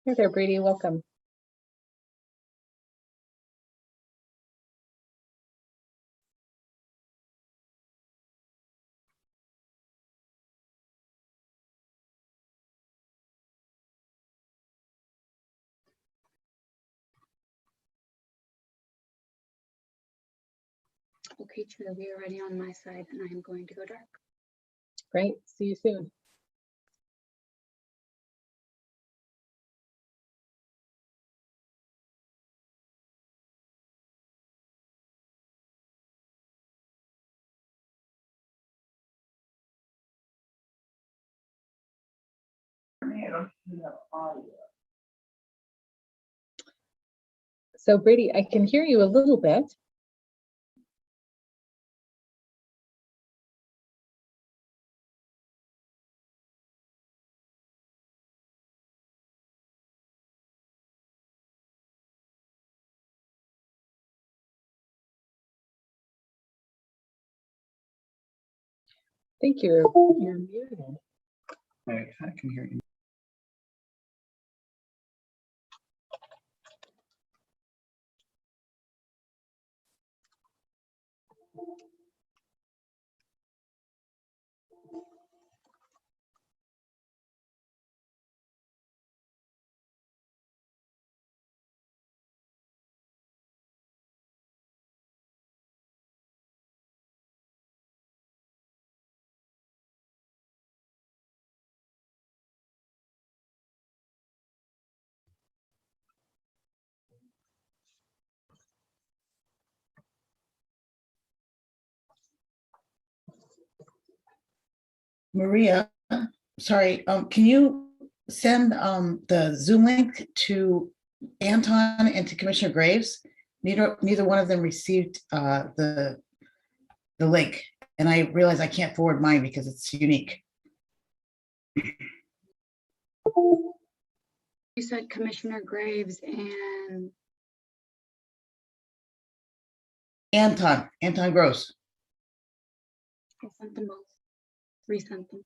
Hi there, Brady. Welcome. Okay, Chair, we are ready on my side, and I am going to go dark. Great. See you soon. So Brady, I can hear you a little bit. I think you're muted. I can hear you. Maria, sorry, can you send the Zoom link to Anton and to Commissioner Graves? Neither one of them received the link, and I realize I can't forward mine because it's unique. You said Commissioner Graves and Anton Gross. I sent them both. Resent them.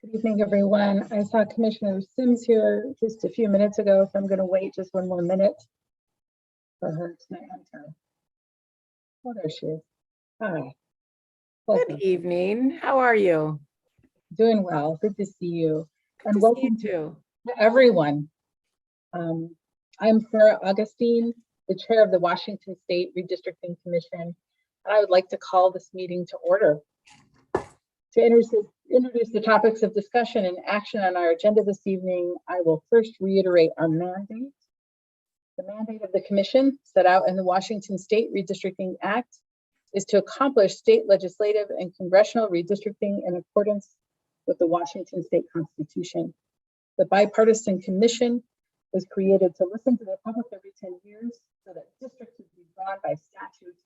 Good evening, everyone. I saw Commissioner Sims here just a few minutes ago, so I'm going to wait just one more minute for her to enter. Oh, there she is. Hi. Welcome. Good evening. How are you? Doing well. Good to see you. Good And to see welcome you to too. everyone. I'm Sarah Augustine, the chair of the Washington State Redistricting Commission, and I would like to call this meeting to order. To introduce the topics of discussion and action on our agenda this evening, I will first reiterate our mandate. The mandate of the commission set out in the Washington State Redistricting Act is to accomplish state legislative and congressional redistricting in accordance with the Washington State Constitution. The bipartisan commission was created to listen to the public every 10 years so that districts would be drawn by statute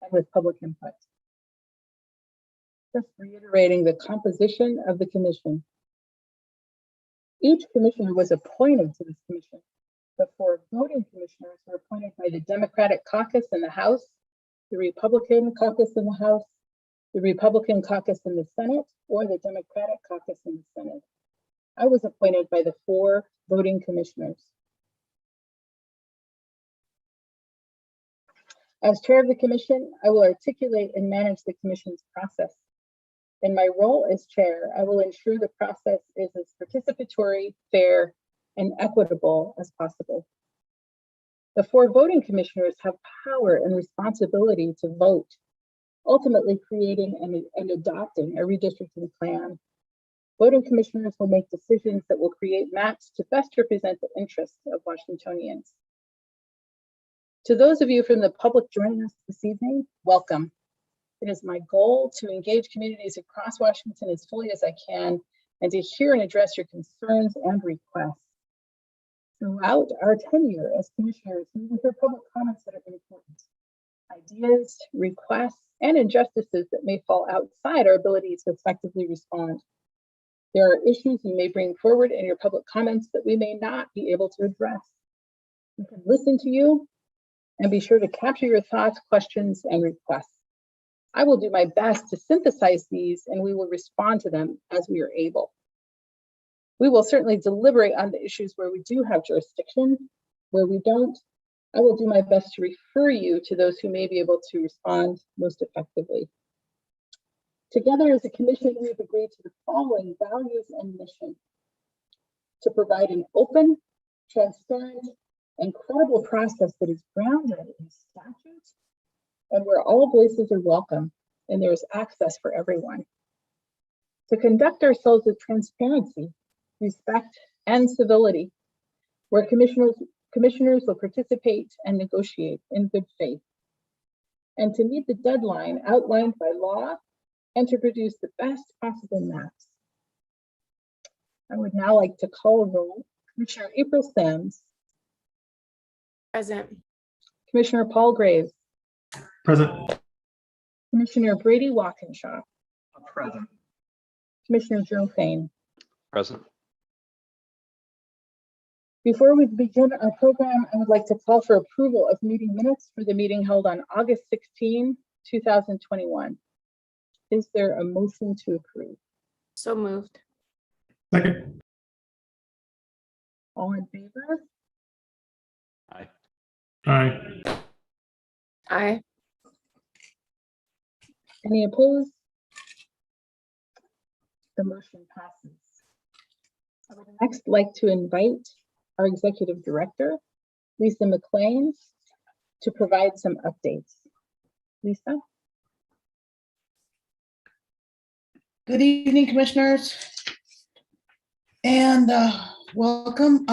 and with public input. Just reiterating the composition of the commission. Each commissioner was appointed to this commission. The 4 voting commissioners were appointed by the Democratic caucus in the House, the Republican caucus in the House, the Republican caucus in the Senate, or the Democratic caucus in the Senate. I was appointed by the 4 voting commissioners. As chair of the commission, I will articulate and manage the commission's process. In my role as chair, I will ensure the process is as participatory, fair, and equitable as possible. The 4 voting commissioners have power and responsibility to vote, ultimately creating and adopting a redistricting plan. Voting commissioners will make decisions that will create maps to best represent the interests of Washingtonians. To those of you from the public joining us this evening, welcome. It is my goal to engage communities across Washington as fully as I can and to hear and address your concerns and requests. Throughout our tenure as commissioners, we will hear public comments that are important, ideas, requests, and injustices that may fall outside our ability to effectively respond. There are issues you may bring forward in your public comments that we may not be able to address. We can listen to you and be sure to capture your thoughts, questions, and requests. I will do my best to synthesize these and we will respond to them as we are able. We will certainly deliberate on the issues where we do have jurisdiction. Where we don't, I will do my best to refer you to those who may be able to respond most effectively. Together as a commission, we have agreed to the following values and mission: to provide an open, transparent, and credible process that is grounded in statute and where all voices are welcome and there is access for everyone. To conduct ourselves with transparency, respect, and civility, where commissioners will participate and negotiate in good faith, and to meet the deadline outlined by law and to produce the best possible maps. I would now like to call roll Commissioner April Sims. Present. Commissioner Paul Graves. Present. Commissioner Brady Walkinshaw. Present. Commissioner Joe Fain. Present. Before we begin our program, I would like to call for approval of meeting minutes for the meeting held on August 16, 2021. Is there a motion to approve? So moved. Second. All in favor? Aye. Aye. Aye. Any opposed? The motion passes. I would next like to invite our executive director, Lisa McLean, to provide some updates. Lisa? Good evening, commissioners. And welcome.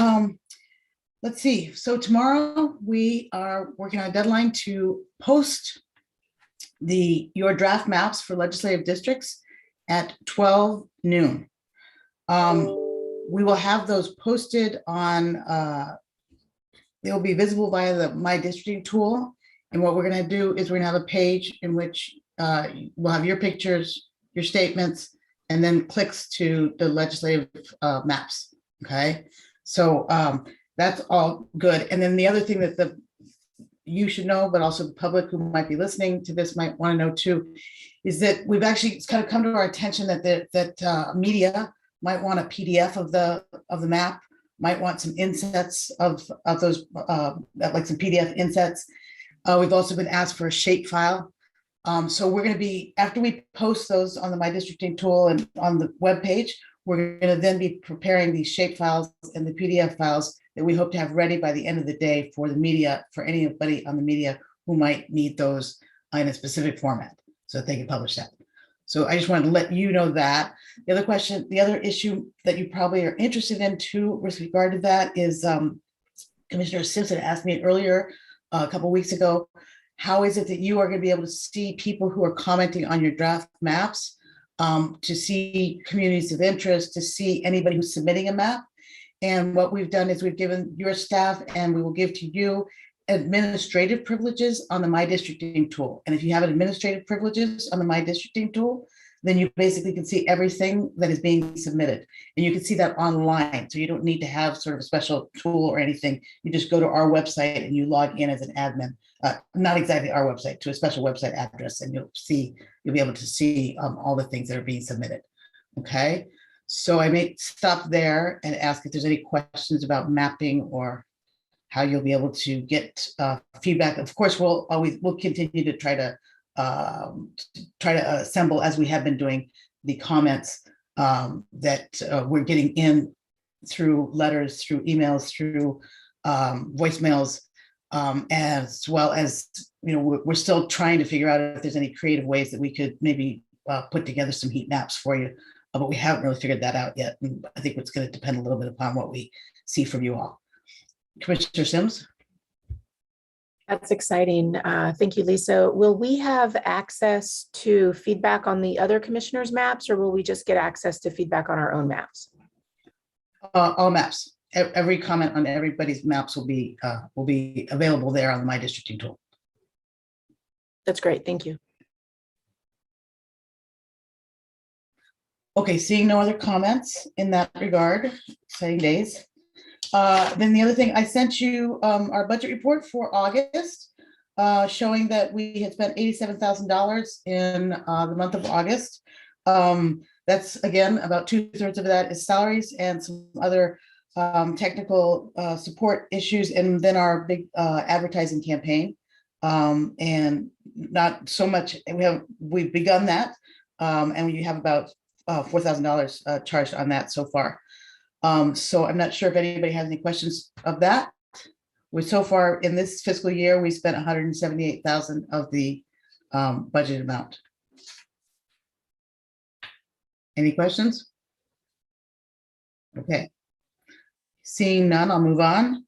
Let's see. So tomorrow we are working on a deadline to post your draft maps for legislative districts at 12 noon. We will have those posted on, they'll be visible via the My Districting tool. And what we're going to do is we're going to have a page in which we'll have your pictures, your statements, and then clicks to the legislative maps. Okay, so that's all good. And then the other thing that you should know, but also the public who might be listening to this might want to know too, is that we've actually, it's kind of come to our attention that media might want a PDF of the map, might want some insets of those, like some PDF insets. We've also been asked for a shape file. So we're going to be, after we post those on the My Districting tool and on the webpage, we're going to then be preparing these shape files and the PDF files that we hope to have ready by the end of the day for the media, for anybody on the media who might need those in a specific format so that they can publish that. So I just wanted to let you know that. The other question, the other issue that you probably are interested in too with regard to that is Commissioner Simpson asked me earlier, a couple of weeks ago, how is it that you are going to be able to see people who are commenting on your draft maps, to see communities of interest, to see anybody who's submitting a map? And what we've done is we've given your staff, and we will give to you, administrative privileges on the My Districting tool. And if you have administrative privileges on the My Districting tool, then you basically can see everything that is being submitted. And you can see that online. So you don't need to have sort of a special tool or anything. You just go to our website and you log in as an admin, not exactly our website, to a special website address, and you'll be able to see all the things that are being submitted. Okay. So I may stop there and ask if there's any questions about mapping or how you'll be able to get feedback. Of course, we'll continue to try to assemble, as we have been doing, the comments that we're getting in through letters, through emails, through voicemails, as well as, we're still trying to figure out if there's any creative ways that we could maybe put together some heat maps for you, but we haven't really figured that out yet. And I think it's going to depend a little bit upon what we see from you all. Commissioner Sims? That's exciting. Thank you, Lisa. Will we have access to feedback on the other commissioners' maps, or will we just get access to feedback on our own maps? All maps. Every comment on everybody's maps will be available there on the My Districting tool. That's great. Thank you. Okay, seeing no other comments in that regard, exciting days. Then the other thing, I sent you our budget report for August, showing that we had spent $87,000 in the month of August. That's, again, about 2/3 of that is salaries and some other technical support issues, and then our big advertising campaign. And not so much, we've begun that, and we have about $4,000 charged on that so far. So I'm not sure if anybody has any questions of that. So far in this fiscal year, we spent $178,000 of the budget amount. Any questions? Okay. Seeing none, I'll move on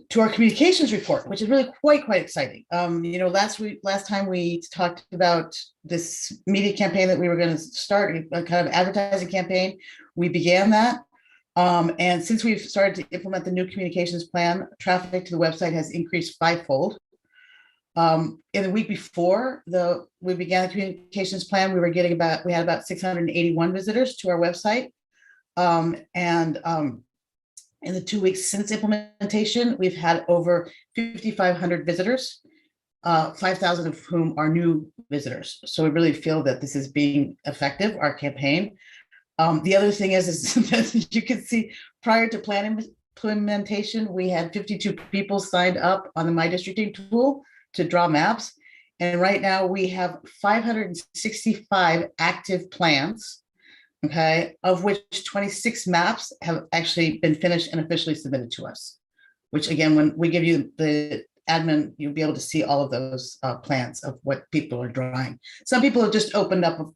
to our communications report, which is really quite exciting. Last time we talked about this media campaign that we were going to start, a kind of advertising campaign. We began that. And since we've started to implement the new communications plan, traffic to the website has increased 5-fold. In the week before we began the communications plan, we had about 681 visitors to our website. In the 2 weeks since implementation, we've had over 5,500 visitors, 5,000 of whom are new visitors. So we really feel that this is being effective, our campaign. The other thing is that you can see prior to plan implementation, we had 52 people signed up on the My Districting tool to draw maps. And right now we have 565 active plans, okay, of which 26 maps have actually been finished and officially submitted to us, which again, when we give you the admin, you'll be able to see all of those plans of what people are drawing. Some people have just opened up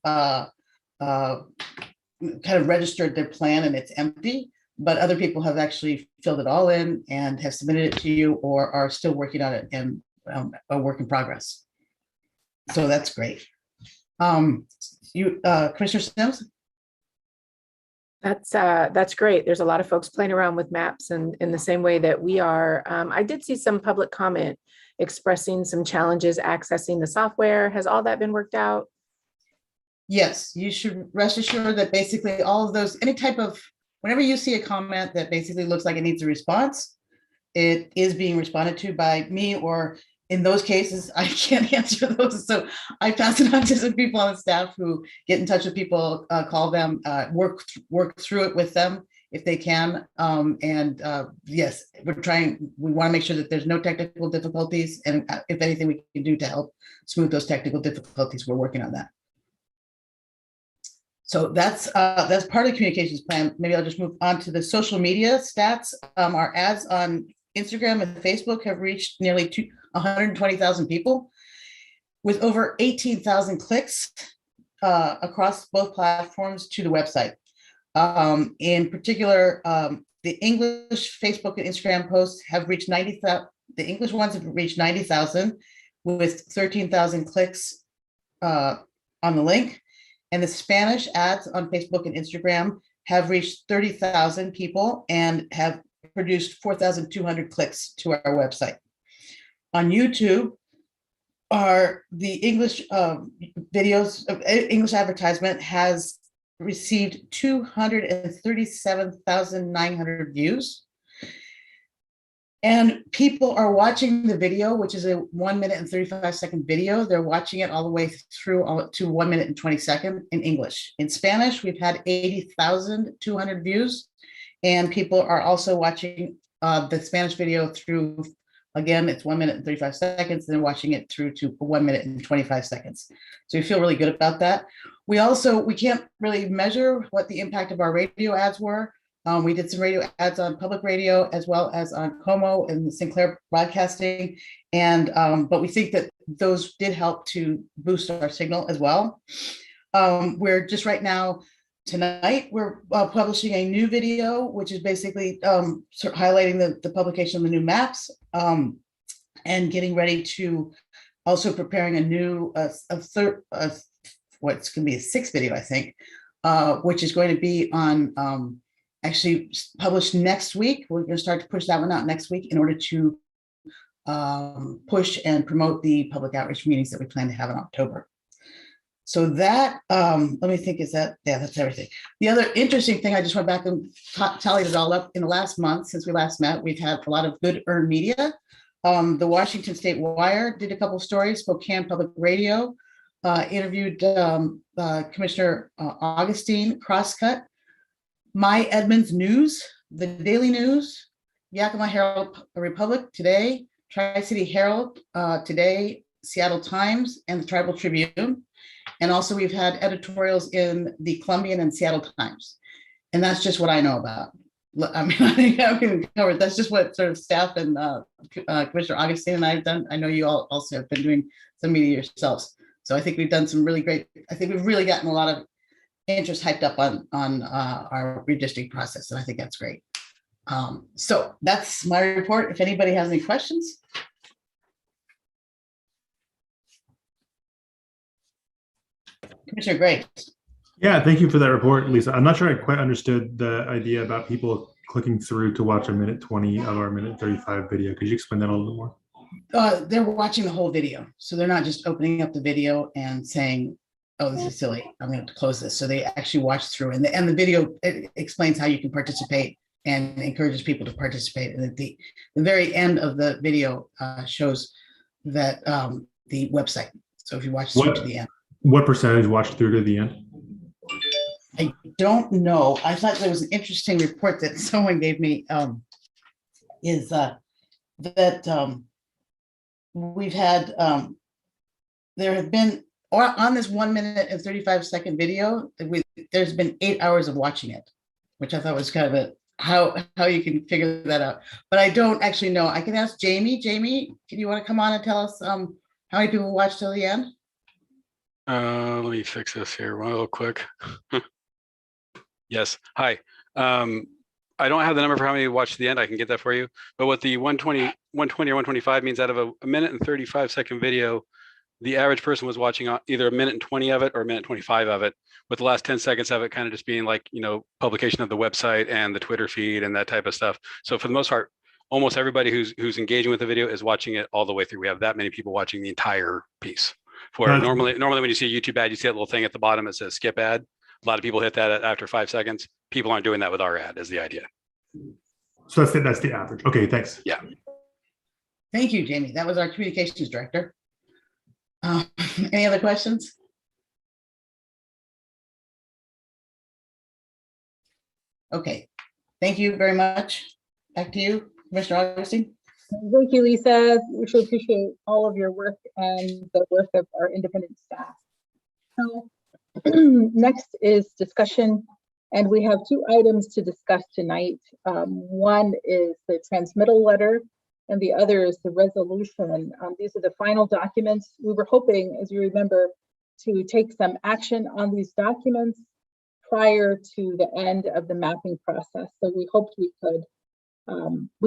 kind of registered their plan and it's empty, but other people have actually filled it all in and have submitted it to you or are still working on it and a work in progress. So that's great. Commissioner Sims? That's great. There's a lot of folks playing around with maps and in the same way that we are. I did see some public comment expressing some challenges accessing the software. Has all that been worked out? Yes, you should rest assured that basically all of those, whenever you see a comment that basically looks like it needs a response, it is being responded to by me or in those cases, I can't answer those. So I pass it on to some people on the staff who get in touch with people, call them, work through it with them if they can. Yes, we want to make sure that there's no technical difficulties. And if anything we can do to help smooth those technical difficulties, we're working on that. So that's part of the communications plan. Maybe I'll just move on to the social media stats. Our ads on Instagram and Facebook have reached nearly 120,000 people with over 18,000 clicks across both platforms to the website. In particular, the English Facebook and Instagram posts have reached 90,000. The English ones have reached 90,000 with 13,000 clicks on the link. And the Spanish ads on Facebook and Instagram have reached 30,000 people and have produced 4,200 clicks to our website. On YouTube, the English videos, English advertisement has received 237,900 views. And people are watching the video, which is a 1 minute and 35-second video. They're watching it all the way through to 1 minute and 20 seconds in English. In Spanish, we've had 80,200 views. And people are also watching the Spanish video through, again, it's 1 minute and 35 seconds, and then watching it through to 1 minute and 25 seconds. So we feel really good about that. We can't really measure what the impact of our radio ads were. We did some radio ads on public radio as well as on Como and Sinclair Broadcasting. But we think that those did help to boost our signal as well. We're just right now, tonight, we're publishing a new video, which is basically sort of highlighting the publication of the new maps and getting ready to also preparing a new, what's going to be a sixth video, I think, which is going to be on actually published next week. We're going to start to push that one out next week in order to push and promote the public outreach meetings that we plan to have in October. So that, let me think, that's everything. The other interesting thing, I just went back and tallied it all up in the last month since we last met. We've had a lot of good earned media. The Washington State Wire did a couple of stories, Spokane Public Radio interviewed Commissioner Augustine, Crosscut, My Edmonds News, the Daily News, Yakima Herald Republic Today, Tri-City Herald Today, Seattle Times, and the Tribal Tribune. And also we've had editorials in the Columbian and Seattle Times. And that's just what I know about. I mean, I think I can cover it. That's just what sort of staff and Commissioner Augustine and I have done. I know you all also have been doing some media yourselves. So I think we've done some really great, I think we've really gotten a lot of interest hyped up on our redistricting process. And I think that's great. So that's my report. If anybody has any questions. Commissioner Graves. Yeah, thank you for that report, Lisa. I'm not sure I quite understood the idea about people clicking through to watch a minute 20 of our minute 35 video. Could you explain that a little bit more? They're watching the whole video. So they're not just opening up the video and saying, oh, this is silly, I'm going to close this. So they actually watch through, and the video explains how you can participate and encourages people to participate. And at the very end of the video shows that the website. So if you watch through to the end. What percentage watched through to the end? I don't know. I thought there was an interesting report that someone gave me is that we've had, there have been, or on this 1 minute and 35-second video, there's been 8 hours of watching it, which I thought was kind of how you can figure that out. But I don't actually know. I can ask Jamie. Jamie, can you want to come on and tell us how many people watched till the end? Let me fix this here real quick. Yes. Hi. I don't have the number for how many watched to the end. I can get that for you. But what the 120 or 125 means, out of a minute and 35-second video, the average person was watching either a minute and 20 of it or a minute 25 of it, with the last 10 seconds of it kind of just being like, you know, publication of the website and the Twitter feed and that type of stuff. So for the most part, almost everybody who's engaging with the video is watching it all the way through. We have that many people watching the entire piece. Normally when you see a YouTube ad, you see that little thing at the bottom that says skip ad. A lot of people hit that after 5 seconds. People aren't doing that with our ad, is the idea. So that's the average. Okay, thanks. Yeah. Thank you, Jamie. That was our communications director. Any other questions? Okay, thank you very much. Back to you, Commissioner Augustine. Thank you, Lisa. We should appreciate all of your work and the work of our independent staff. So next is discussion, and we have two items to discuss tonight. One is the transmittal letter, and the other is the resolution. These are the final documents. We were hoping, as you remember, to take some action on these documents prior to the end of the mapping process. So we hoped we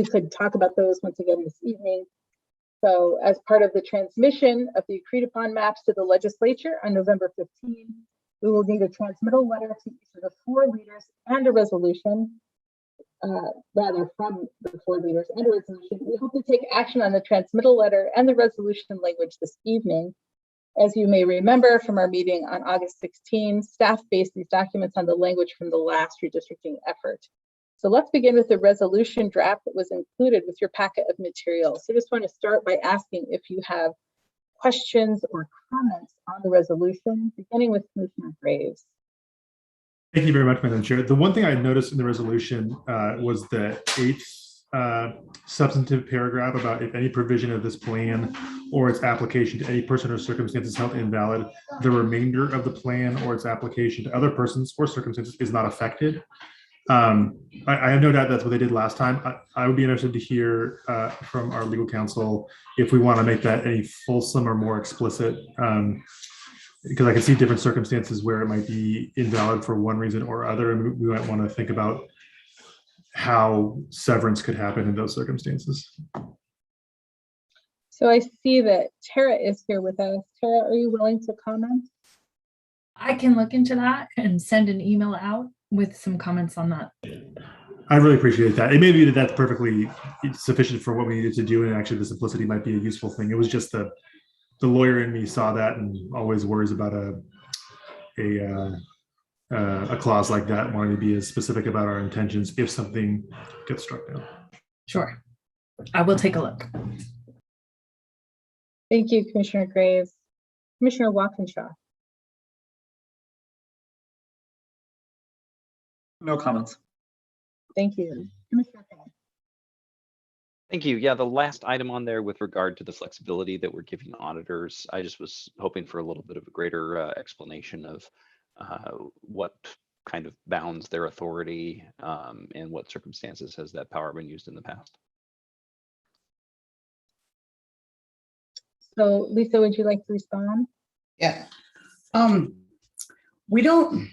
could talk about those once again this evening. So as part of the transmission of the agreed upon maps to the legislature on November 15, we will need a transmittal letter to each of the 4 leaders and a resolution, rather from the 4 leaders and a resolution. We hope to take action on the transmittal letter and the resolution language this evening. As you may remember from our meeting on August 16, staff based these documents on the language from the last redistricting effort. So let's begin with the resolution draft that was included with your packet of materials. So I just want to start by asking if you have questions or comments on the resolution, beginning with Commissioner Graves. Thank you very much, Madam Chair. The one thing I noticed in the resolution was the 8th substantive paragraph about if any provision of this plan or its application to any person or circumstances held invalid, the remainder of the plan or its application to other persons or circumstances is not affected. I have no doubt that's what they did last time. I would be interested to hear from our legal counsel if we want to make that any fulsome or more explicit, because I can see different circumstances where it might be invalid for one reason or other, and we might want to think about how severance could happen in those circumstances. So I see that Tara is here with us. Tara, are you willing to comment? I can look into that and send an email out with some comments on that. I really appreciate that. It may be that that's perfectly sufficient for what we needed to do, and actually the simplicity might be a useful thing. It was just the lawyer in me saw that and always worries about a clause like that, wanting to be as specific about our intentions if something gets struck down. Sure. I will take a look. Thank you, Commissioner Graves. Commissioner Walkinshaw. No comments. Thank you. Commissioner Finn. Thank you. Yeah, the last item on there with regard to the flexibility that we're giving auditors, I just was hoping for a little bit of a greater explanation of what kind of bounds their authority and what circumstances has that power been used in the past. So Lisa, would you like to respond? Yeah. We don't,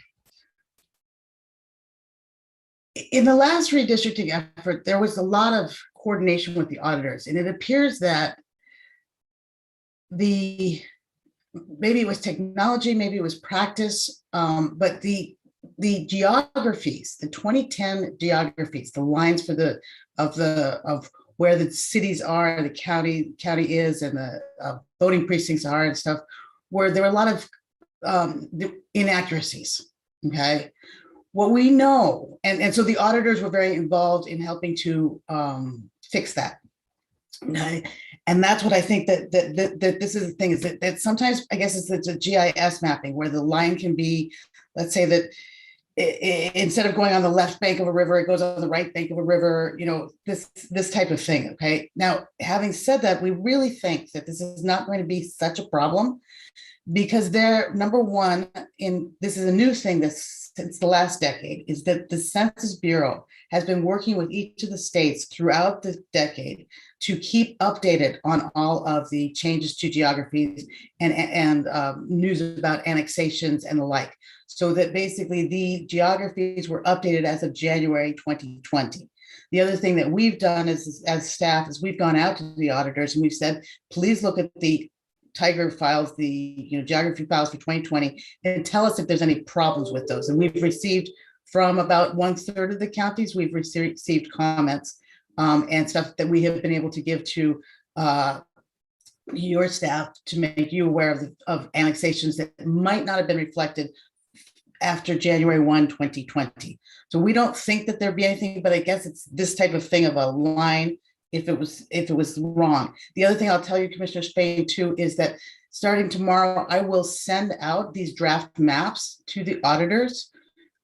in the last redistricting effort, there was a lot of coordination with the auditors, and it appears that maybe it was technology, maybe it was practice, but the geographies, the 2010 geographies, the lines for of where the cities are, the county is, and the voting precincts are and stuff, where there were a lot of inaccuracies. Okay, what we know, and so the auditors were very involved in helping to fix that. Okay? And that's what I think that this is the thing, is that sometimes I guess it's a GIS mapping where the line can be, let's say that instead of going on the left bank of a river, it goes on the right bank of a river, you know, this type of thing. Okay. Now, having said that, we really think that this is not going to be such a problem, because number one, this is a new thing that's since the last decade, is that the Census Bureau has been working with each of the states throughout the decade to keep updated on all of the changes to geographies and news about annexations and the like, so that basically the geographies were updated as of January 2020. The other thing that we've done as staff is we've gone out to the auditors and we've said, please look at the Tiger files, the geography files for 2020, and tell us if there's any problems with those. And we've received from about 1/3 of the counties, we've received comments and stuff that we have been able to give to your staff to make you aware of annexations that might not have been reflected after January 1, 2020. So we don't think that there'd be anything, but I guess it's this type of thing of a line if it was wrong. The other thing I'll tell you, Commissioner Spain, too, is that starting tomorrow, I will send out these draft maps to the auditors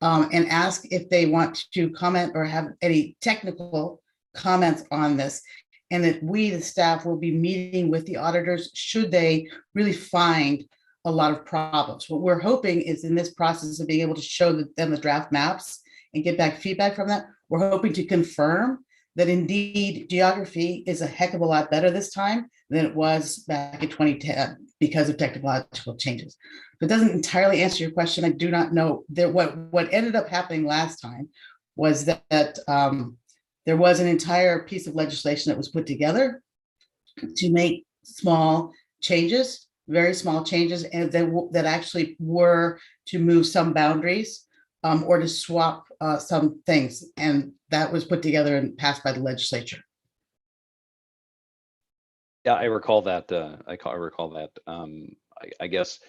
and ask if they want to comment or have any technical comments on this. And that we, the staff, will be meeting with the auditors should they really find a lot of problems. What we're hoping is in this process of being able to show them the draft maps and get back feedback from that, we're hoping to confirm that indeed geography is a heck of a lot better this time than it was back in 2010 because of technological changes. If it doesn't entirely answer your question, I do not know that what ended up happening last time was that there was an entire piece of legislation that was put together to make small changes, very small changes, and that actually were to move some boundaries or to swap some things. And that was put together and passed by the legislature. Yeah, I recall that. I recall that. I guess,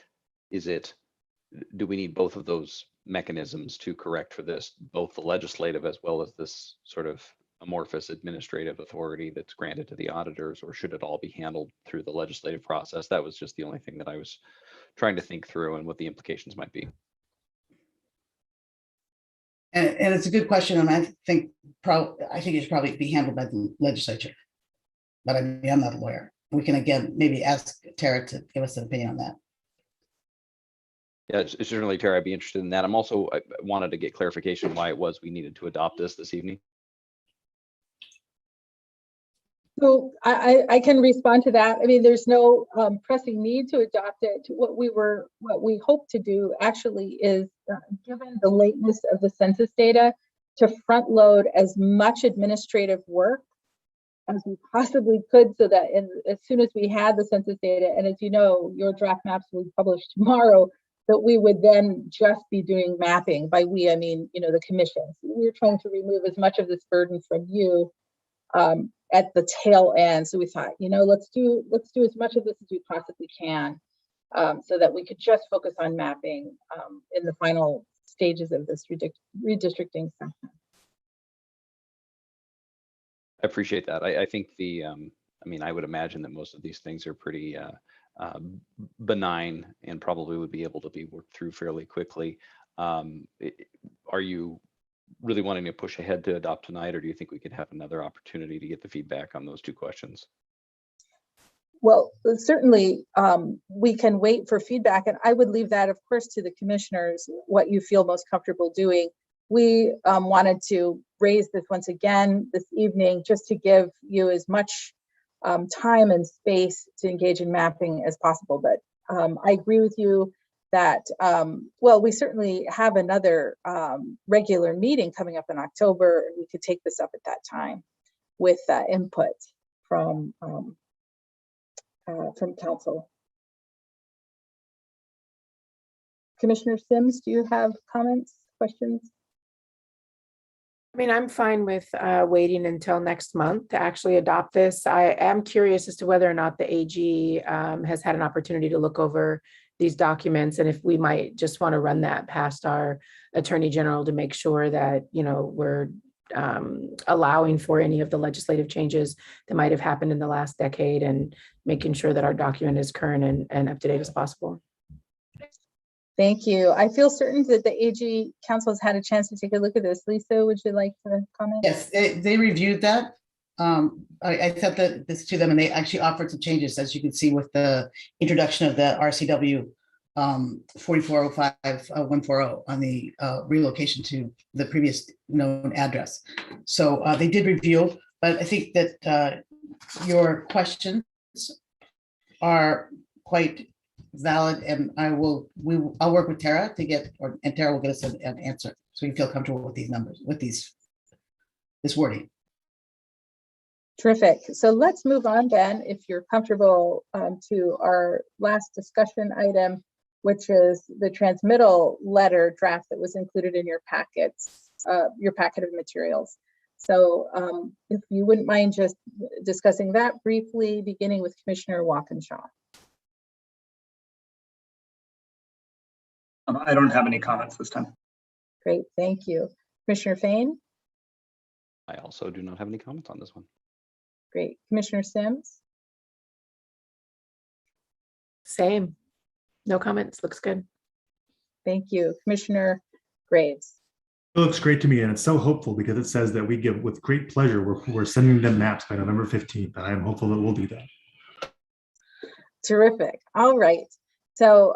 do we need both of those mechanisms to correct for this, both the legislative as well as this sort of amorphous administrative authority that's granted to the auditors, or should it all be handled through the legislative process? That was just the only thing that I was trying to think through and what the implications might be. And it's a good question, and I think it should probably be handled by the legislature. But I mean, I'm not a lawyer. We can again maybe ask Tara to give us an opinion on that. Yeah, certainly, Tara, I'd be interested in that. I wanted to get clarification why it was we needed to adopt this evening. So I can respond to that. I mean, there's no pressing need to adopt it. What we hope to do actually is, given the lateness of the census data, to front load as much administrative work as we possibly could, so that as soon as we had the census data, and as you know, your draft maps will be published tomorrow, that we would then just be doing mapping. By we, I mean, you know, the commissions. We're trying to remove as much of this burden from you at the tail end. So we thought, you know, let's do as much of this as we possibly can, so that we could just focus on mapping in the final stages of this redistricting session. I appreciate that. I think I mean, I would imagine that most of these things are pretty benign and probably would be able to be worked through fairly quickly. Are you really wanting to push ahead to adopt tonight, or do you think we could have another opportunity to get the feedback on those two questions? Well, certainly we can wait for feedback, and I would leave that, of course, to the commissioners, what you feel most comfortable doing. We wanted to raise this once again this evening, just to give you as much time and space to engage in mapping as possible. But I agree with you that, well, we certainly have another regular meeting coming up in October, and we could take this up at that time with input from council. Commissioner Sims, do you have comments, questions? I mean, I'm fine with waiting until next month to actually adopt this. I am curious as to whether or not the AG has had an opportunity to look over these documents, and if we might just want to run that past our Attorney General to make sure that, you know, we're allowing for any of the legislative changes that might have happened in the last decade, and making sure that our document is current and up to date as possible. Thank you. I feel certain that the AG council has had a chance to take a look at this. Lisa, would you like to comment? Yes, they reviewed that. I sent this to them, and they actually offered some changes, as you can see, with the introduction of the RCW 4405-140 on the relocation to the previous known address. So they did review, but I think that your questions are quite valid, and I'll work with Tara to get, and Tara will get us an answer, so we feel comfortable with these numbers, with this wording. Terrific. So let's move on then, if you're comfortable, to our last discussion item, which is the transmittal letter draft that was included in your packets, your packet of materials. So if you wouldn't mind just discussing that briefly, beginning with Commissioner Walkinshaw. I don't have any comments this time. Great, thank you. Commissioner Fain? I also do not have any comments on this one. Great. Commissioner Sims? Same. No comments. Looks good. Thank you. Commissioner Graves? It looks great to me, and it's so hopeful because it says that we give with great pleasure. We're sending them maps by November 15th, and I am hopeful that we'll do that. Terrific. All right. So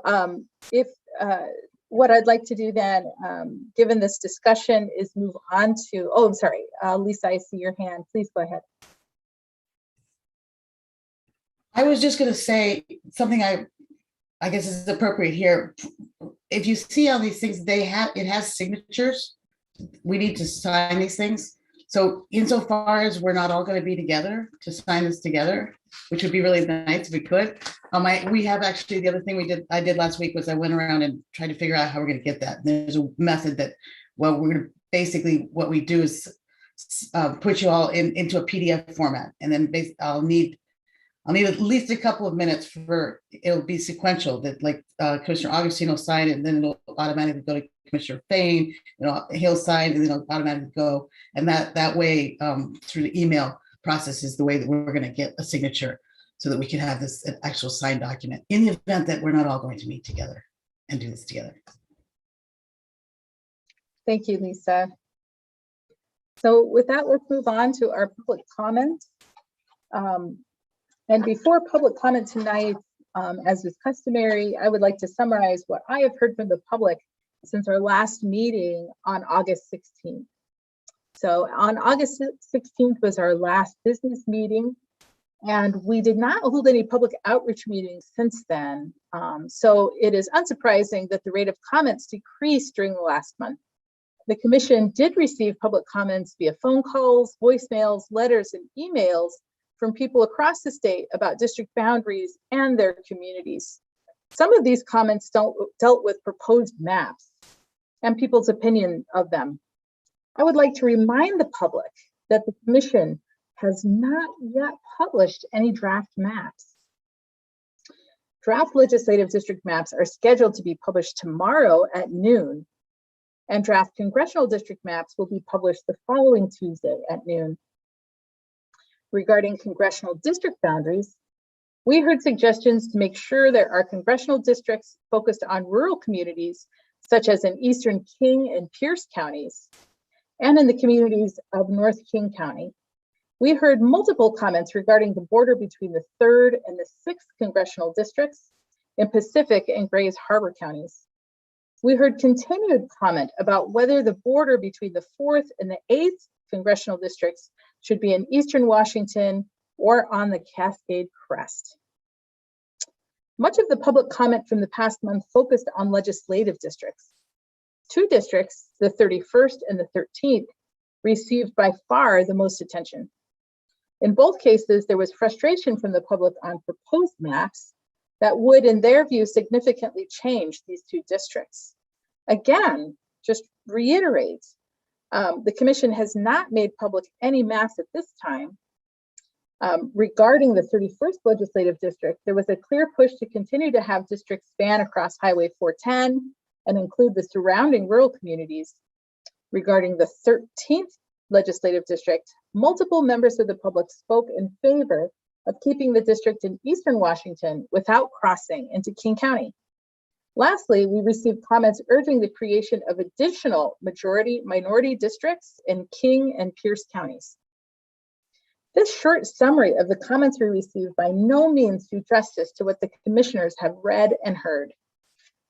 if what I'd like to do then, given this discussion, is move on to, oh, I'm sorry, Lisa, I see your hand. Please go ahead. I was just going to say something I guess is appropriate here. If you see all these things, it has signatures. We need to sign these things. So insofar as we're not all going to be together to sign this together, which would be really nice if we could. We have actually, the other thing I did last week was I went around and tried to figure out how we're going to get that. There's a method that, well, we're going to basically, what we do is put you all into a PDF format, and then I'll need at least a couple of minutes for, it'll be sequential, that like Commissioner Augustine will sign it, and then it'll automatically go to Commissioner Fain, he'll sign, and then it'll automatically go. And that way, through the email process is the way that we're going to get a signature so that we can have this an actual signed document in the event that we're not all going to meet together and do this together. Thank you, Lisa. So with that, let's move on to our public comment. And before public comment tonight, as is customary, I would like to summarize what I have heard from the public since our last meeting on August 16th. So on August 16th was our last business meeting, and we did not hold any public outreach meetings since then. So it is unsurprising that the rate of comments decreased during the last month. The commission did receive public comments via phone calls, voicemails, letters, and emails from people across the state about district boundaries and their communities. Some of these comments dealt with proposed maps and people's opinion of them. I would like to remind the public that the commission has not yet published any draft maps. Draft legislative district maps are scheduled to be published tomorrow at noon, and draft congressional district maps will be published the following Tuesday at noon. Regarding congressional district boundaries, we heard suggestions to make sure there are congressional districts focused on rural communities, such as in eastern King and Pierce counties, and in the communities of North King County. We heard multiple comments regarding the border between the 3rd and the 6th congressional districts in Pacific and Grays Harbor counties. We heard continued comment about whether the border between the 4th and the 8th congressional districts should be in eastern Washington or on the Cascade Crest. Much of the public comment from the past month focused on legislative districts. 2 districts, the 31st and the 13th, received by far the most attention. In both cases, there was frustration from the public on proposed maps that would, in their view, significantly change these 2 districts. Again, just reiterate, the commission has not made public any maps at this time. Regarding the 31st legislative district, there was a clear push to continue to have districts span across Highway 410 and include the surrounding rural communities. Regarding the 13th legislative district, multiple members of the public spoke in favor of keeping the district in eastern Washington without crossing into King County. Lastly, we received comments urging the creation of additional majority-minority districts in King and Pierce counties. This short summary of the comments we received by no means do justice to what the commissioners have read and heard.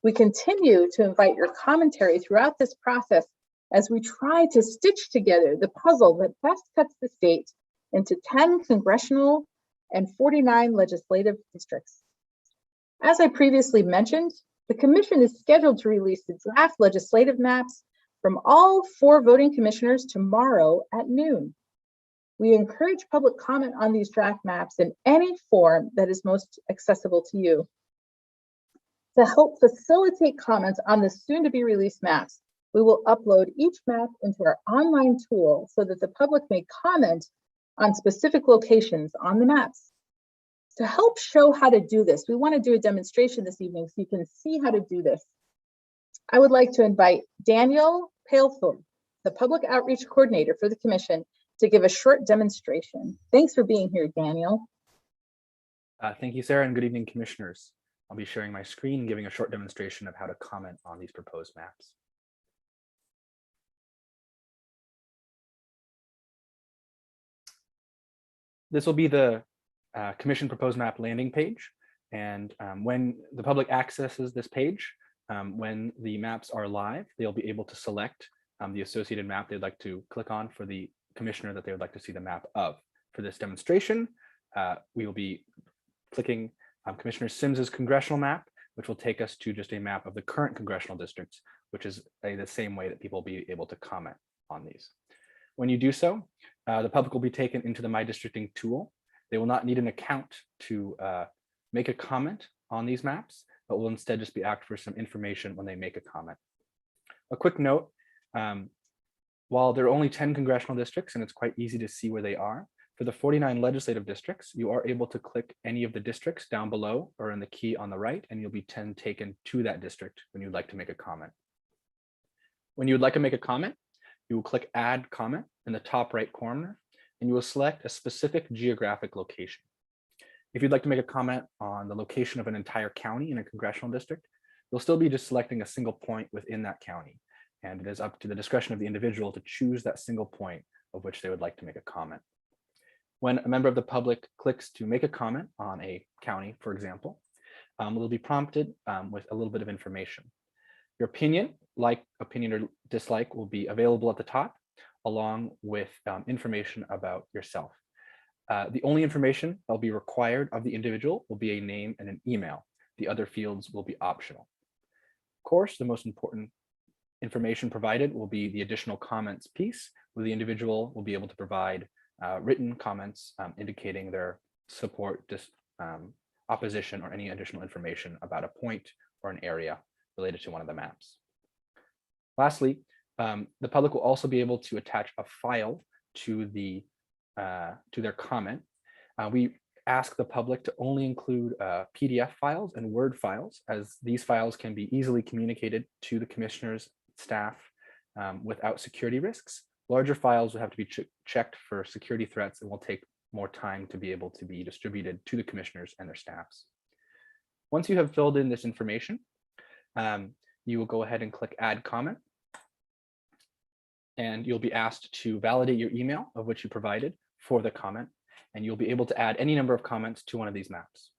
We continue to invite your commentary throughout this process as we try to stitch together the puzzle that best cuts the state into 10 congressional and 49 legislative districts. As I previously mentioned, the commission is scheduled to release the draft legislative maps from all 4 voting commissioners tomorrow at noon. We encourage public comment on these draft maps in any form that is most accessible to you. To help facilitate comments on the soon-to-be released maps, we will upload each map into our online tool so that the public may comment on specific locations on the maps. To help show how to do this, we want to do a demonstration this evening so you can see how to do this. I would like to invite Daniel Palethorpe, the public outreach coordinator for the commission, to give a short demonstration. Thanks for being here, Daniel. Thank you, Sarah, and good evening, commissioners. I'll be sharing my screen and giving a short demonstration of how to comment on these proposed maps. This will be the Commission Proposed Map landing page. And when the public accesses this page, when the maps are live, they'll be able to select the associated map they'd like to click on for the commissioner that they would like to see the map of. For this demonstration, we will be clicking Commissioner Sims's congressional map, which will take us to just a map of the current congressional districts, which is the same way that people will be able to comment on these. When you do so, the public will be taken into the My Districting tool. They will not need an account to make a comment on these maps, but will instead just be asked for some information when they make a comment. A quick note, while there are only 10 congressional districts and it's quite easy to see where they are, for the 49 legislative districts, you are able to click any of the districts down below or in the key on the right, and you'll be taken to that district when you'd like to make a comment. When you would like to make a comment, you will click Add Comment in the top right corner, and you will select a specific geographic location. If you'd like to make a comment on the location of an entire county in a congressional district, you'll still be just selecting a single point within that county. And it is up to the discretion of the individual to choose that single point of which they would like to make a comment. When a member of the public clicks to make a comment on a county, for example, they'll be prompted with a little bit of information. Your opinion, like, opinion, or dislike will be available at the top, along with information about yourself. The only information that will be required of the individual will be a name and an email. The other fields will be optional. Of course, the most important information provided will be the additional comments piece, where the individual will be able to provide written comments indicating their support, opposition, or any additional information about a point or an area related to one of the maps. Lastly, the public will also be able to attach a file to their comment. We ask the public to only include PDF files and Word files, as these files can be easily communicated to the commissioners, staff without security risks. Larger files will have to be checked for security threats and will take more time to be able to be distributed to the commissioners and their staffs. Once you have filled in this information, you will go ahead and click Add Comment. And you'll be asked to validate your email of which you provided for the comment, and you'll be able to add any number of comments to one of these maps.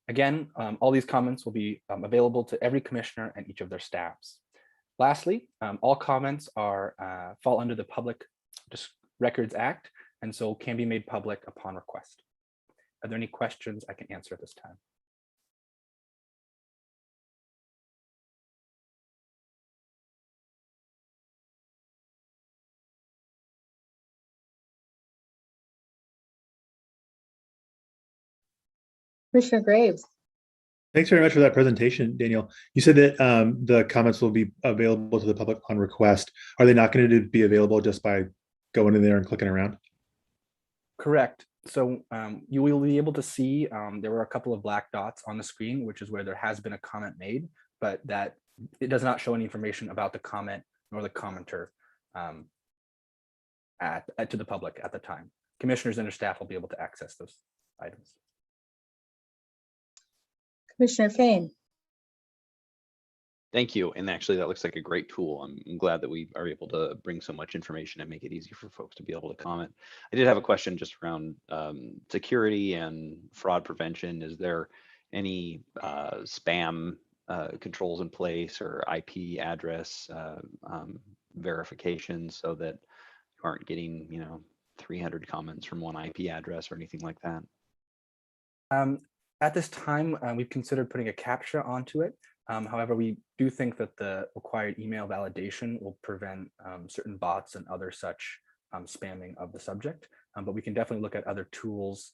Again, all these comments will be available to every commissioner and each of their staffs. Lastly, all comments fall under the Public Records Act, and so can be made public upon request. Are there any questions I can answer at this time? Commissioner Graves. Thanks very much for that presentation, Daniel. You said that the comments will be available to the public on request. Are they not going to be available just by going in there and clicking around? Correct. So you will be able to see there were a couple of black dots on the screen, which is where there has been a comment made, but that it does not show any information about the comment nor the commenter to the public at the time. Commissioners and their staff will be able to access those items. Commissioner Fain. Thank you. And actually, that looks like a great tool. I'm glad that we are able to bring so much information and make it easy for folks to be able to comment. I did have a question just around security and fraud prevention. Is there any spam controls in place or IP address verification so that you aren't getting, 300 comments from one IP address or anything like that? At this time, we've considered putting a CAPTCHA onto it. However, we do think that the required email validation will prevent certain bots and other such spamming of the subject. But we can definitely look at other tools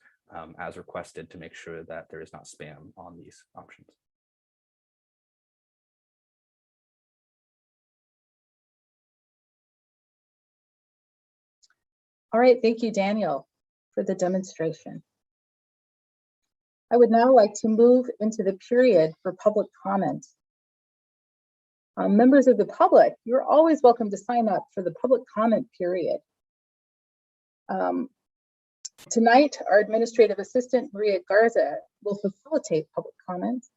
as requested to make sure that there is not spam on these options. All right, thank you, Daniel, for the demonstration. I would now like to move into the period for public comment. Members of the public, you're always welcome to sign up for the public comment period. Tonight, our administrative assistant, Maria Garza, will facilitate public comments.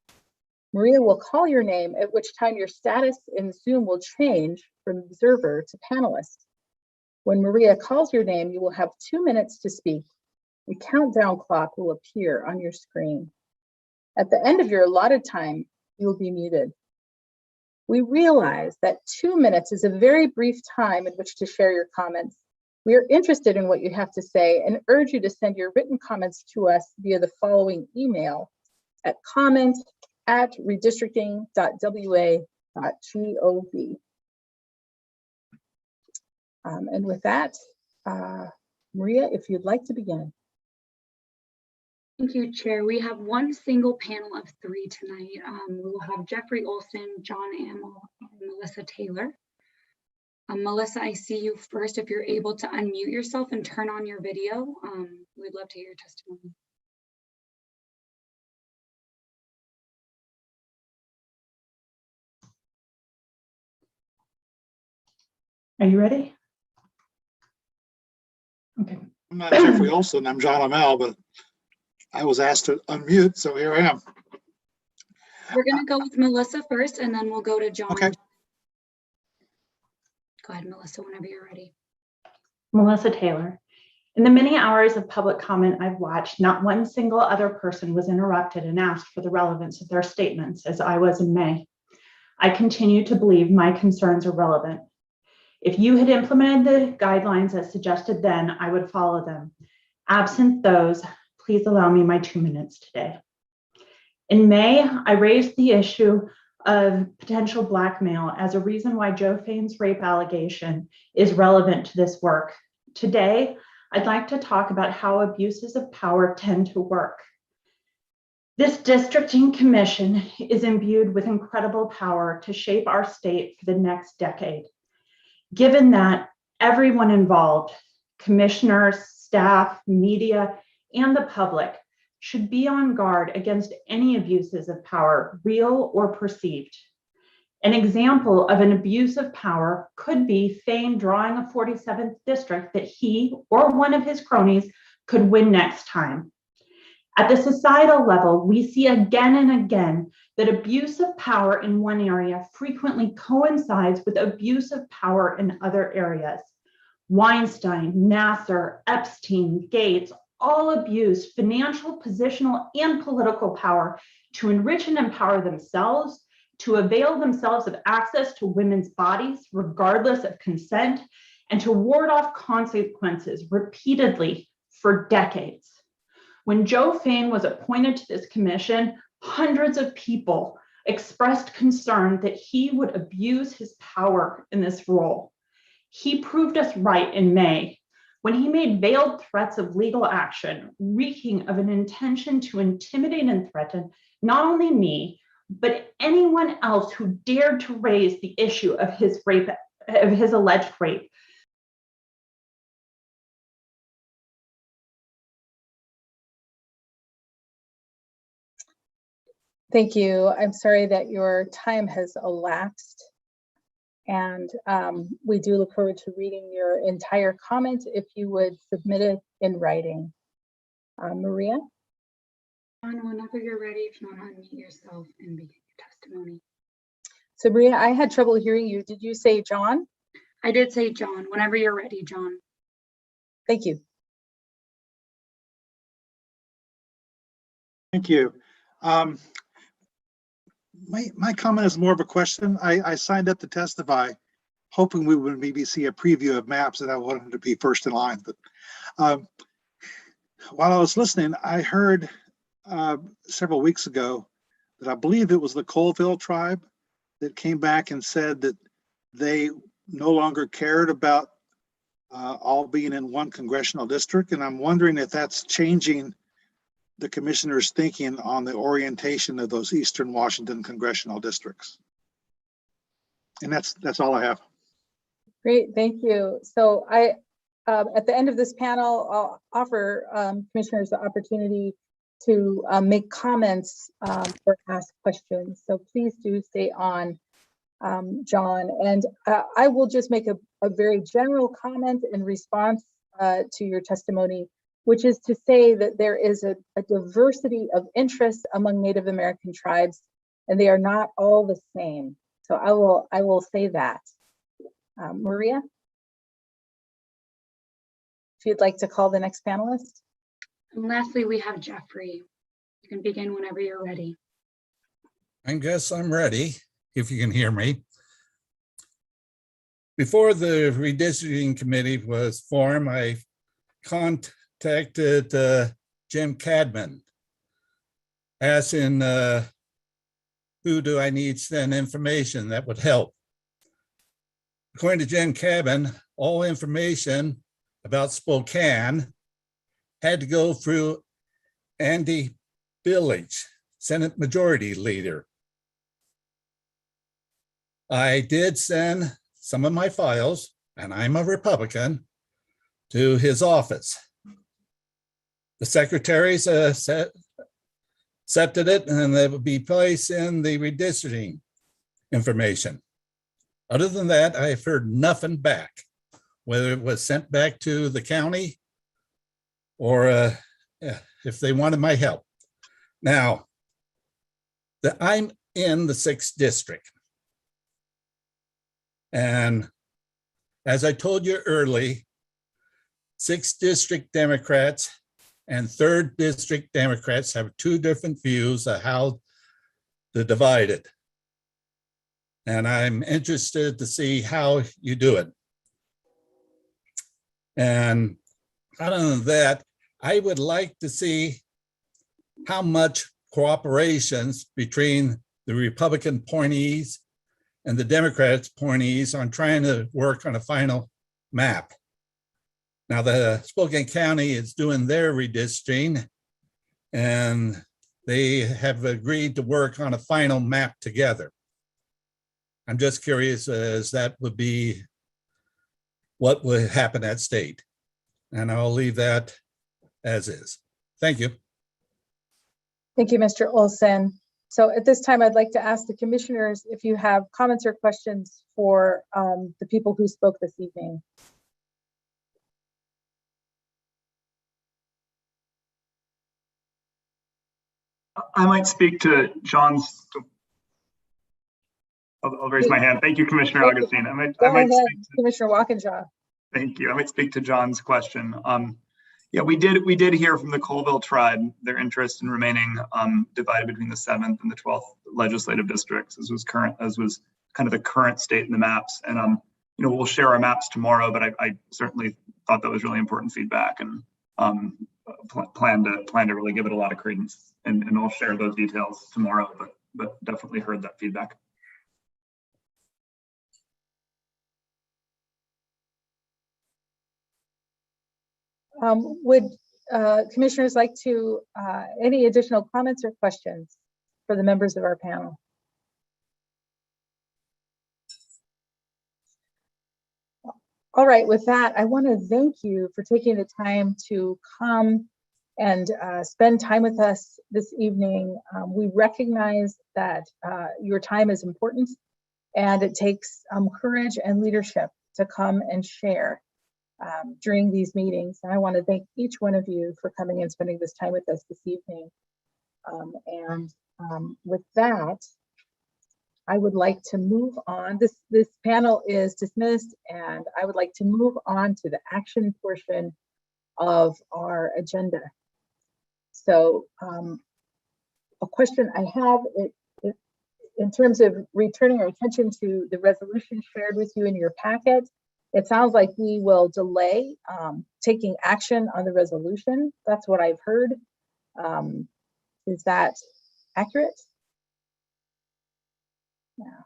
Maria will call your name, at which time your status in Zoom will change from observer to panelist. When Maria calls your name, you will have 2 minutes to speak. A countdown clock will appear on your screen. At the end of your allotted time, you will be muted. We realize that 2 minutes is a very brief time in which to share your comments. We are interested in what you have to say and urge you to send your written comments to us via the following email at comment@redistricting.wa.gov. And with that, Maria, if you'd like to begin. Thank you, Chair. We have one single panel of 3 tonight. We will have Jeffrey Olson, John Amel, and Melissa Taylor. Melissa, I see you first. If you're able to unmute yourself and turn on your video, we'd love to hear your testimony. Are you ready? Okay. I'm not Jeffrey Olson, I'm John Amel, but I was asked to unmute, so here I am. We're going to go with Melissa first, and then we'll go to John. Okay. Go ahead, Melissa, whenever you're ready. Melissa Taylor. In the many hours of public comment I've watched, not one single other person was interrupted and asked for the relevance of their statements as I was in May. I continue to believe my concerns are relevant. If you had implemented the guidelines as suggested then, I would follow them. Absent those, please allow me my 2 minutes today. In May, I raised the issue of potential blackmail as a reason why Joe Fain's rape allegation is relevant to this work. Today, I'd like to talk about how abuses of power tend to work. This districting commission is imbued with incredible power to shape our state for the next decade. Given that everyone involved, commissioners, staff, media, and the public should be on guard against any abuses of power, real or perceived. An example of an abuse of power could be Fain drawing a 47th district that he or one of his cronies could win next time. At the societal level, we see again and again that abuse of power in one area frequently coincides with abuse of power in other areas. Weinstein, Nassar, Epstein, Gates, all abused financial, positional, and political power to enrich and empower themselves, to avail themselves of access to women's bodies, regardless of consent, and to ward off consequences repeatedly for decades. When Joe Fain was appointed to this commission, hundreds of people expressed concern that he would abuse his power in this role. He proved us right in May when he made veiled threats of legal action, reeking of an intention to intimidate and threaten not only me, but anyone else who dared to raise the issue of his rape, of his alleged rape. Thank you. I'm sorry that your time has elapsed. And we do look forward to reading your entire comment if you would submit it in writing. Maria? Whenever you're ready, if you want to unmute yourself and begin your testimony. So Maria, I had trouble hearing you. Did you say John? I did say John. Whenever you're ready, John. Thank you. Thank you. My comment is more of a question. I signed up to testify, hoping we would maybe see a preview of maps, and I wanted to be first in line. But while I was listening, I heard several weeks ago that I believe it was the Colville tribe that came back and said that they no longer cared about all being in one congressional district. And I'm wondering if that's changing the commissioner's thinking on the orientation of those Eastern Washington congressional districts. And that's all I have. Great, thank you. So at the end of this panel, I'll offer commissioners the opportunity to make comments or ask questions. So please do stay on, John. And I will just make a very general comment in response to your testimony, which is to say that there is a diversity of interests among Native American tribes, and they are not all the same. So I will say that. Maria, if you'd like to call the next panelist. And lastly, we have Jeffrey. You can begin whenever you're ready. I guess I'm ready, if you can hear me. Before the redistricting committee was formed, I contacted Jim Cadman, asking who do I need to send information that would help. According to Jim Cadman, all information about Spokane had to go through Andy Billage, Senate Majority Leader. I did send some of my files, and I'm a Republican, to his office. The secretaries accepted it, and they would be placed in the redistricting information. Other than that, I've heard nothing back, whether it was sent back to the county or if they wanted my help. Now, I'm in the 6th district. And as I told you early, 6th district Democrats and 3rd district Democrats have 2 different views of how to divide it. And I'm interested to see how you do it. And other than that, I would like to see how much cooperations between the Republican appointees and the Democrats appointees on trying to work on a final map. Now, the Spokane County is doing their redistricting, and they have agreed to work on a final map together. I'm just curious as that would be what would happen at state. And I'll leave that as is. Thank you. Thank you, Mr. Olson. So at this time, I'd like to ask the commissioners if you have comments or questions for the people who spoke this evening. I might speak to John's. I'll raise my hand. Thank you, Commissioner Augustine. I might Go ahead, speak to, Commissioner Walkinshaw. thank you. I might speak to John's question. Yeah, we did hear from the Colville tribe their interest in remaining divided between the 7th and the 12th legislative districts, as was kind of the current state in the maps. And you know, we'll share our maps tomorrow, but I certainly thought that was really important feedback, and plan to really give it a lot of credence. And I'll share those details tomorrow, but definitely heard that feedback. Would commissioners like to any additional comments or questions for the members of our panel? All right, with that, I want to thank you for taking the time to come and spend time with us this evening. We recognize that your time is important, and it takes courage and leadership to come and share during these meetings. And I want to thank each one of you for coming and spending this time with us this evening. With that, I would like to move on. This panel is dismissed, and I would like to move on to the action portion of our agenda. So a question I have in terms of returning our attention to the resolution shared with you in your packet, it sounds like we will delay taking action on the resolution. That's what I've heard. Is that accurate? Yeah.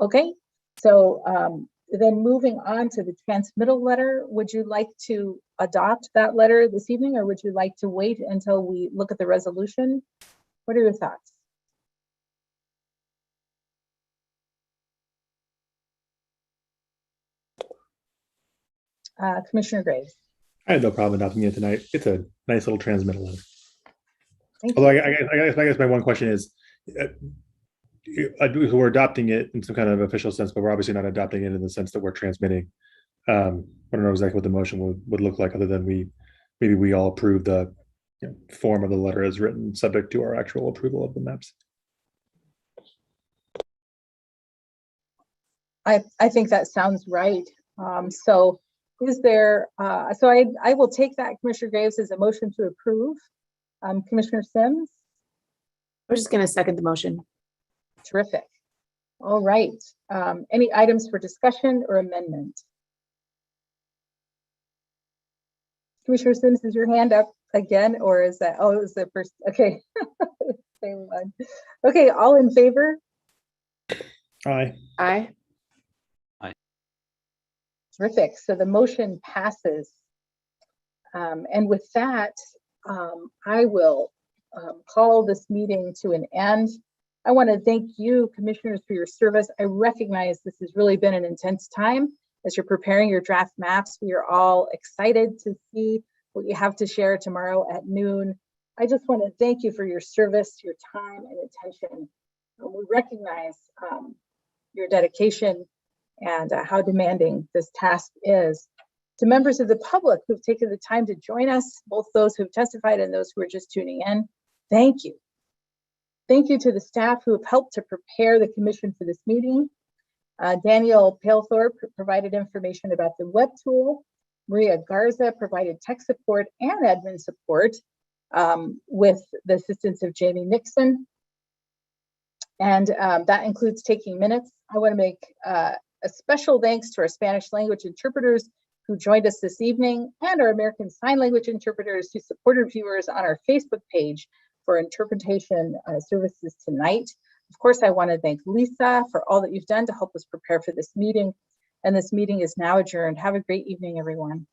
Okay, so then moving on to the transmittal letter, would you like to adopt that letter this evening, or would you like to wait until we look at the resolution? What are your thoughts? Commissioner Graves. I had no problem adopting it tonight. It's a nice little transmittal letter. Thank Although you. I guess my one question is, we're adopting it in some kind of official sense, but we're obviously not adopting it in the sense that we're transmitting I don't know exactly what the motion would look like, other than maybe we all approve the form of the letter as written, subject to our actual approval of the maps. I think that sounds right. So is there, so I will take that, Commissioner Graves, as a motion to approve. Commissioner Sims? I'm just going to second the motion. Terrific. All right. Any items for discussion or amendment? Commissioner Sims, is your hand up again, or is that, oh, it was the first, okay. Same one. Okay, all in favor? Aye. Aye. Terrific. So the motion passes. And with that, I will call this meeting to an end. I want to thank you, commissioners, for your service. I recognize this has really been an intense time as you're preparing your draft maps. We are all excited to see what you have to share tomorrow at noon. I just want to thank you for your service, your time and attention. We recognize your dedication and how demanding this task is. To members of the public who've taken the time to join us, both those who've testified and those who are just tuning in, thank you. Thank you to the staff who have helped to prepare the commission for this meeting. Daniel Palethorpe provided information about the web tool. Maria Garza provided tech support and admin support with the assistance of Jamie Nixon. And that includes taking minutes. I want to make a special thanks to our Spanish language interpreters who joined us this evening, and our American Sign Language interpreters who supported viewers on our Facebook page for interpretation services tonight. Of course, I want to thank Lisa for all that you've done to help us prepare for this meeting. And this meeting is now adjourned. Have a great evening, everyone.